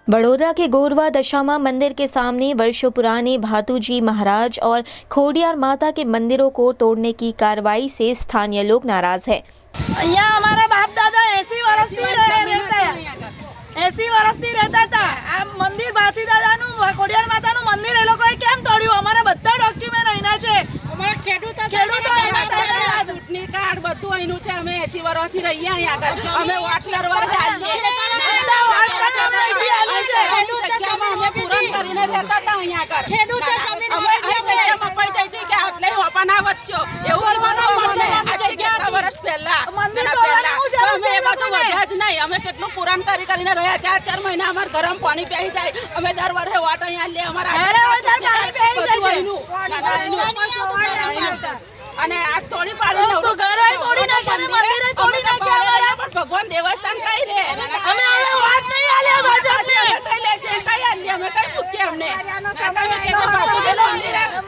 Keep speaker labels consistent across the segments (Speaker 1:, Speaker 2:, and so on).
Speaker 1: बड़ौदा के गोरवा दशामा मंदिर के सामने वर्षों पुराने भातुजी महाराज और खोडियार माता के मंदिरों को तोड़ने की कार्रवाई से स्थानीय लोग नाराज है।
Speaker 2: यहाँ हमारा बाप दादा 80 વર્ષથી रहता है, 80 વર્ષથી रहता था। આ મંદિર ભાતી દાદાનું ખોડિયાર માતાનું મંદિર એ લોકોએ કેમ તોડ્યું? અમારા બધા ડોક્યુમેન્ટ અહીંના છે। અમારા ખેડૂતો
Speaker 3: ચૂંટણી કાર્ડ બધું અહીંનું છે। અમે 80 વર્ષથી રહીએ અહીંયા આગળ। અમે વોટ કરવા જઈએ, અમે પૂરણ કરીને રહેતા હતા અહીંયા આગળ। અમે જગ્યા મપાઈ જઈ હતી કે આટલે હોપાના વધશો એવું અમને આજે કેટલા વર્ષ પહેલા અમે એ બધું વધ્યા જ નહીં। અમે કેટલું પૂરણ કરીને રહ્યા। 4 મહિના અમારા ગરમ પાણી પી જાય। અમે દર વર્ષે વોટ અહીંયા લે અમારા અને આ તોડી પાડી ભગવાન દેવસ્થાન કઈ રે અમે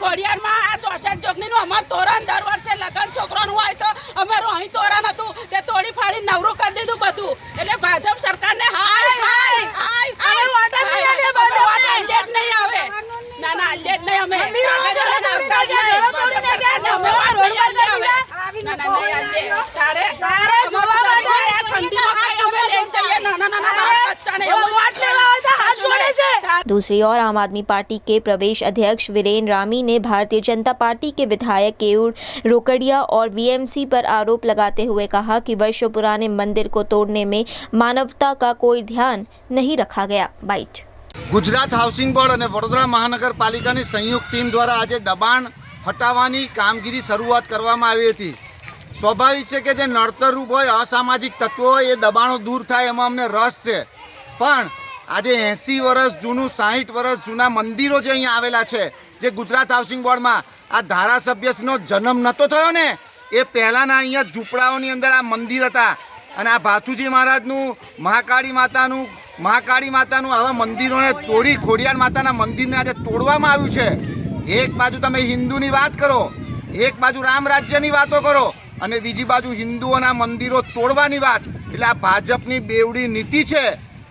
Speaker 3: ખોડિયારમાં આ 64 જોગણીનું અમાર તોરણ દર વર્ષે લગન છોકરાનું હોય તો અમારું અહીં તોરણ હતું તે તોડી ફાડી નવરું કરી દીધું બધું। એટલે ભાજપ સરકારને નહીં આવે, ના ના આલ્યા જ નહીં। અમે
Speaker 1: दूसरी ओर आम आदमी पार्टी के प्रदेश अध्यक्ष वीरेंद्र रामी ने भारतीय जनता पार्टी के विधायक केयूर रोकड़िया और वीएमसी पर आरोप लगाते हुए कहा कि वर्षों पुराने मंदिर को तोड़ने में मानवता का कोई ध्यान नहीं रखा गया। बाइट
Speaker 4: गुजरात हाउसिंग बोर्ड और वडोदरा महानगरपालिका की संयुक्त टीम द्वारा आज दबाण हटावવાની કામગીરી શરૂઆત કરવામાં આવી હતી। સ્વાભાવિક છે કે જે નડતરરૂપ હોય અસામાજિક તત્વો હોય એ દબાણો દૂર થાય એમાં અમને રસ છે। પણ આજે 80 વર્ષ જૂનું 60 વર્ષ જૂના મંદિરો જે અહીંયા આવેલા છે, જે ગુજરાત હાઉસિંગ બોર્ડમાં આ ધારાસભ્યનો જન્મ નહોતો થયો ને એ પહેલાંના અહીંયા ઝૂંપડાઓની અંદર આ મંદિર હતા। અને આ ભાથુજી મહારાજનું મહાકાળી માતાનું આવા મંદિરોને તોડી ખોડિયાર માતાના મંદિરને આજે તોડવામાં આવ્યું છે। એક બાજુ તમે હિન્દુની વાત કરો, એક બાજુ રામ રાજ્યની વાતો કરો અને બીજી બાજુ હિન્દુઓના મંદિરો તોડવાની વાત। એટલે આ ભાજપની બેવડી નીતિ છે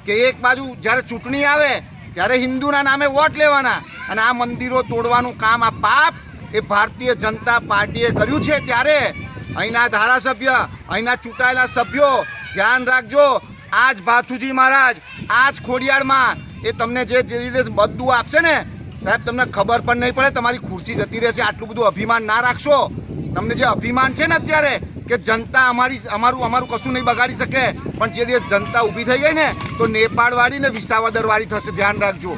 Speaker 4: કે એક બાજુ જ્યારે ચૂંટણી આવે ત્યારે હિન્દુના નામે વોટ લેવાના અને આ મંદિરો તોડવાનું કામ, આ પાપ એ ભારતીય જનતા પાર્ટીએ કર્યું છે। ત્યારે અહીંના ધારાસભ્ય, અહીંના ચૂંટાયેલા સભ્યો ધ્યાન રાખજો, આજ ભાથુજી મહારાજ, આજ ખોડિયારમાં એ તમને જે રીતે બધું આપશે ને સાહેબ, તમને ખબર પણ નહીં પડે, તમારી ખુરશી જતી રહેશે। આટલું બધું અભિમાન ના રાખશો। તમને જે અભિમાન છે ને અત્યારે કે જનતા અમારું કશું નહીં બગાડી શકે, પણ જે દિવસ જનતા ઊભી થઈ ગઈ ને તો નેપાળવાળી ને વિસાવદરવાળી થશે, ધ્યાન રાખજો।